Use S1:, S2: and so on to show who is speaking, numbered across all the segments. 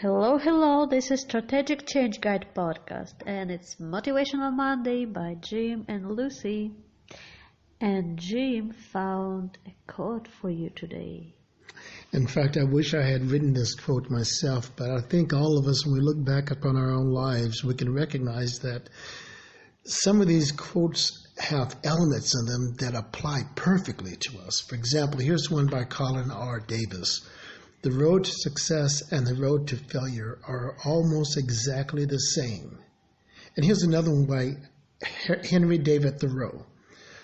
S1: Hello, hello, this is Strategic Change Guide podcast and it's Motivational Monday by Jim and Lucy. And Jim found a quote for you today.
S2: In fact, I wish I had written this quote myself, but I think all of us, when we look back upon our own lives, we can recognize that some of these quotes have elements in them that apply perfectly to us. For example, here's one by Colin R. Davis. The road to success and the road to failure are almost exactly the same. And here's another one by Henry David Thoreau.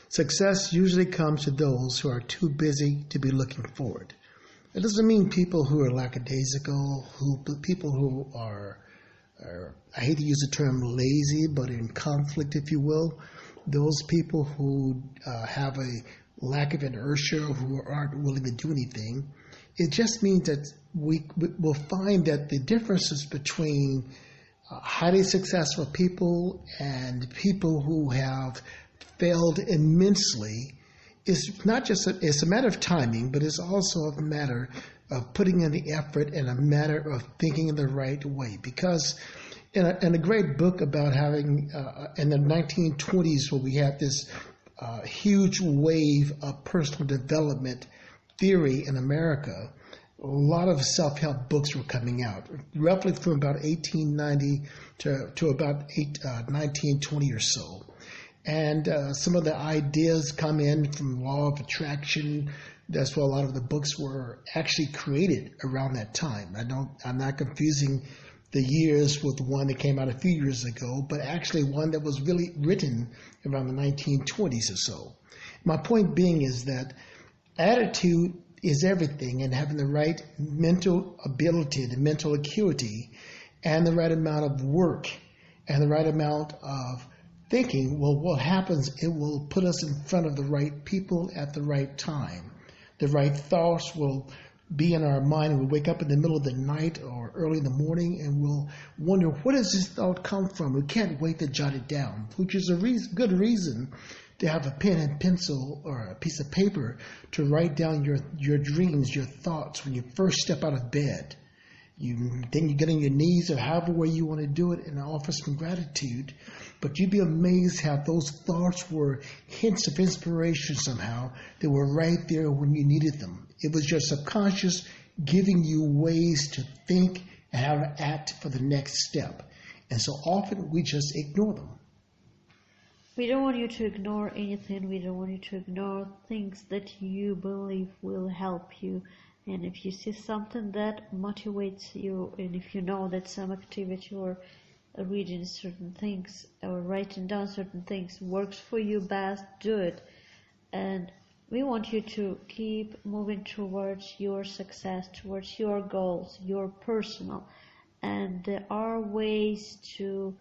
S2: Success usually comes to those who are too busy to be looking forward. It doesn't mean people who are lackadaisical, people who are, I hate to use the term lazy, but in conflict, if you will. Those people who have a lack of inertia, who aren't willing to do anything. It just means that we will find that the differences between highly successful people and people who have failed immensely is not just it's a matter of timing, but it's also a matter of putting in the effort and a matter of thinking in the right way. Because in a great book about having in the 1920s, where we had this huge wave of personal development theory in America, a lot of self-help books were coming out, roughly from about 1890 to about 1920 or so. And some of the ideas come in from law of attraction. That's why a lot of the books were actually created around that time. I'm not confusing the years with one that came out a few years ago, but actually one that was really written around the 1920s or so. My point being is that attitude is everything, and having the right mental ability, the mental acuity, and the right amount of work and the right amount of thinking, well, what happens, it will put us in front of the right people at the right time. The right thoughts will be in our mind, and we'll wake up in the middle of the night or early in the morning, and we'll wonder, where does this thought come from? We can't wait to jot it down, which is a good reason to have a pen and pencil or a piece of paper to write down your dreams, your thoughts when you first step out of bed. Then you get on your knees or however way you want to do it and offer some gratitude. But you'd be amazed how those thoughts were hints of inspiration somehow. They were right there when you needed them. It was your subconscious giving you ways to think and how to act for the next step. And so often we just ignore them.
S1: We don't want you to ignore anything. We don't want you to ignore things that you believe will help you. And if you see something that motivates you, and if you know that some activity or reading certain things or writing down certain things works for you best, do it. And we want you to keep moving towards your success, towards your goals, your personal. And there are ways to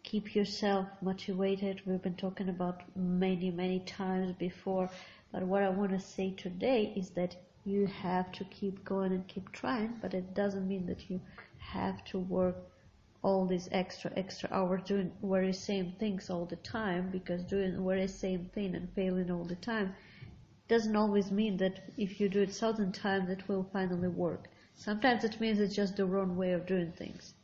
S1: keep yourself motivated. We've been talking about many times before, but what I want to say today is that you have to keep going and keep trying, but it doesn't mean that you have to work all these extra hours doing very same things all the time, because doing very same thing and failing all the time doesn't always mean that if you do it 1,000 times it will finally work. Sometimes it means it's just the wrong way of doing things.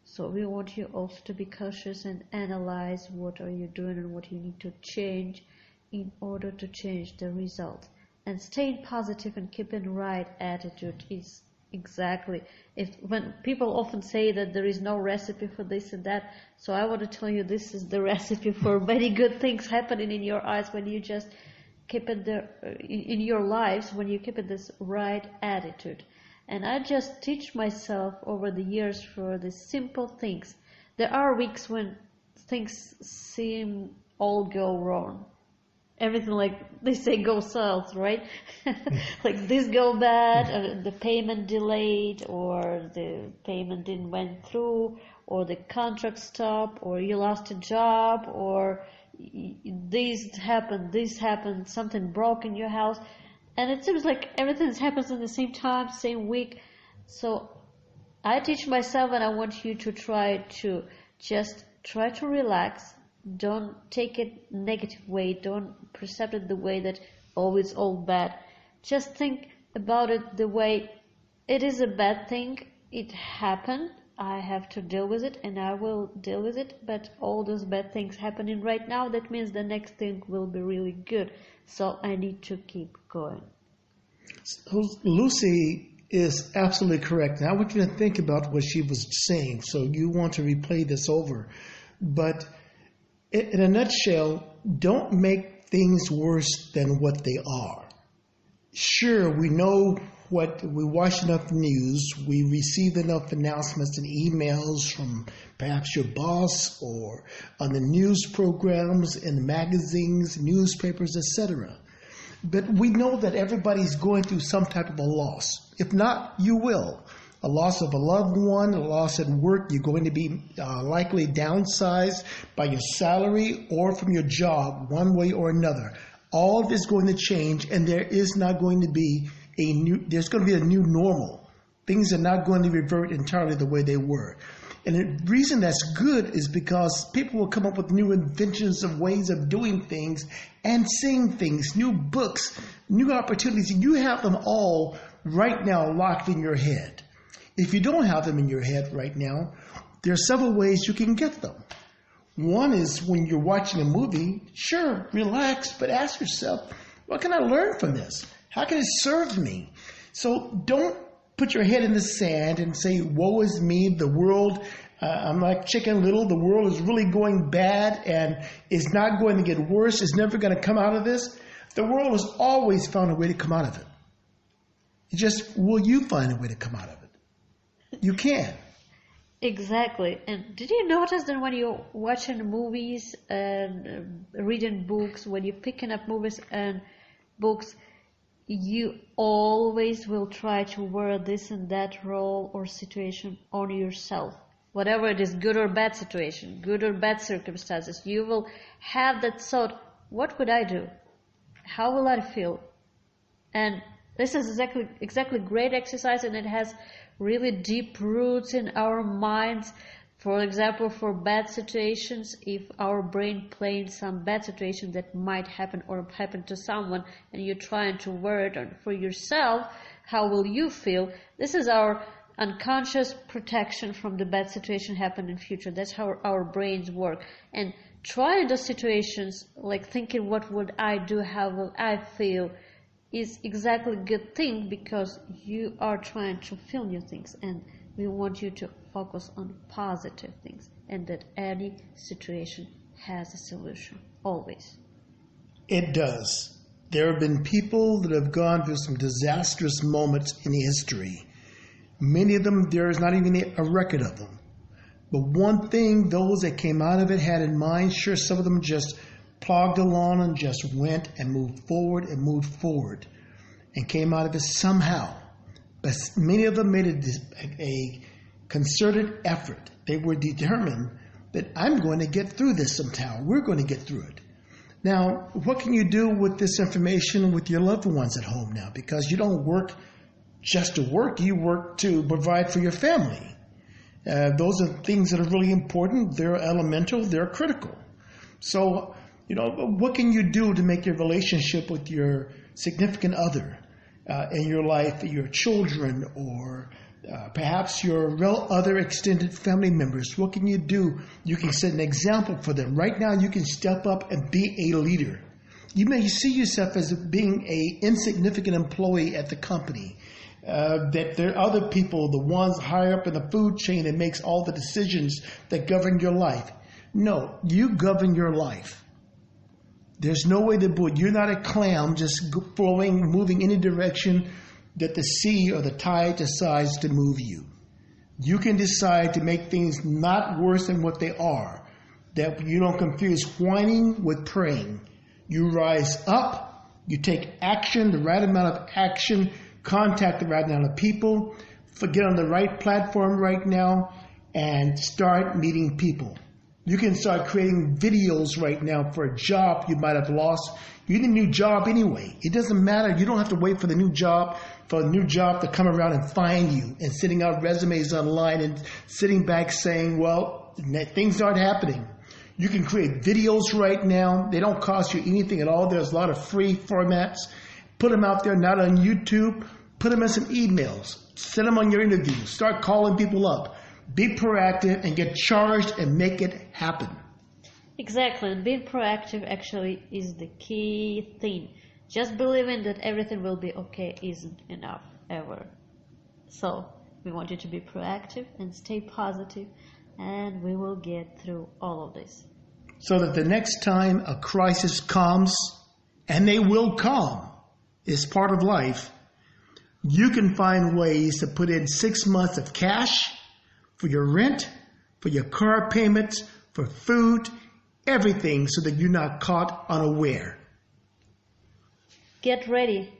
S1: So we want you also to be cautious and analyze what are you doing and what you need to change in order to change the result. And staying positive and keeping right attitude is exactly, when people often say that there is no recipe for this and that, so I want to tell you this is the recipe for many good things happening in your eyes when you just keep it in your lives, when you keep it this right attitude. And I just teach myself over the years for the simple things. There are weeks when things seem all go wrong. Everything, like they say, go south, right? Like this go bad, or the payment delayed, or the payment didn't went through, or the contract stopped, or you lost a job, or this happened, something broke in your house. And it seems like everything happens at the same time, same week. So I teach myself, and I want you to try to relax. Don't take it negative way. Don't perceive it the way that it's all bad. Just think about it the way it is a bad thing, it happened. I have to deal with it, and I will deal with it. But all those bad things happening right now, that means the next thing will be really good. So I need to keep going.
S2: So Lucy is absolutely correct. Now I want you to think about what she was saying. So you want to replay this over. But in a nutshell, don't make things worse than what they are. Sure, we know we watch enough news, we receive enough announcements and emails from perhaps your boss or on the news programs, in the magazines, newspapers, etc. But we know that everybody's going through some type of a loss. If not, you will. A loss of a loved one, a loss at work, you're going to be likely downsized by your salary or from your job one way or another. All of this is going to change, and there is not going to be there's going to be a new normal. Things are not going to revert entirely the way they were. And the reason that's good is because people will come up with new inventions of ways of doing things and seeing things, new books, new opportunities. You have them all right now locked in your head. If you don't have them in your head right now, there are several ways you can get them. One is when you're watching a movie, sure, relax, but ask yourself, what can I learn from this? How can it serve me? So don't put your head in the sand and say, woe is me, the world, I'm like Chicken Little, the world is really going bad and it's not going to get worse, it's never going to come out of this. The world has always found a way to come out of it. It's just, will you find a way to come out of it? You can.
S1: Exactly. And did you notice that when you're watching movies and reading books, when you're picking up movies and books, you always will try to wear this and that role or situation on yourself. Whatever it is, good or bad situation, good or bad circumstances, you will have that thought, what would I do? How will I feel? And this is exactly great exercise, and it has really deep roots in our minds. For example, for bad situations, if our brain plays some bad situation that might happen or happen to someone, and you're trying to wear it on for yourself, how will you feel? This is our unconscious protection from the bad situation happen in future. That's how our brains work. And trying those situations, like thinking, what would I do? How will I feel? Is exactly a good thing, because you are trying to feel new things, and we want you to focus on positive things, and that any situation has a solution, always.
S2: It does. There have been people that have gone through some disastrous moments in history. Many of them, there is not even a record of them. But one thing those that came out of it had in mind, sure, some of them just plogged along and just went and moved forward and came out of it somehow. But many of them made a concerted effort. They were determined that I'm going to get through this somehow. We're going to get through it. Now, what can you do with this information with your loved ones at home now? Because you don't work just to work. You work to provide for your family. Those are things that are really important. They're elemental. They're critical. So, what can you do to make your relationship with your significant other in your life, your children, or perhaps your other extended family members? What can you do? You can set an example for them. Right now, you can step up and be a leader. You may see yourself as being an insignificant employee at the company, that there are other people, the ones higher up in the food chain that makes all the decisions that govern your life. No, you govern your life. There's no way to do it. You're not a clam just moving any direction that the sea or the tide decides to move you. You can decide to make things not worse than what they are, that you don't confuse whining with praying. You rise up, you take action, the right amount of action, contact the right amount of people, get on the right platform right now, and start meeting people. You can start creating videos right now for a job you might have lost. You need a new job anyway. It doesn't matter. You don't have to wait for a new job to come around and find you, and sending out resumes online and sitting back saying, well, things aren't happening. You can create videos right now. They don't cost you anything at all. There's a lot of free formats. Put them out there, not on YouTube, Put them in some emails. Send them on your interviews. Start calling people up. Be proactive and get charged and make it happen.
S1: Exactly. And being proactive actually is the key thing. Just believing that everything will be okay isn't enough ever. So we want you to be proactive and stay positive, and we will get through all of this.
S2: So that the next time a crisis comes, and they will come, is part of life, you can find ways to put in 6 months of cash for your rent, for your car payments, for food, everything, so that you're not caught unaware.
S1: Get ready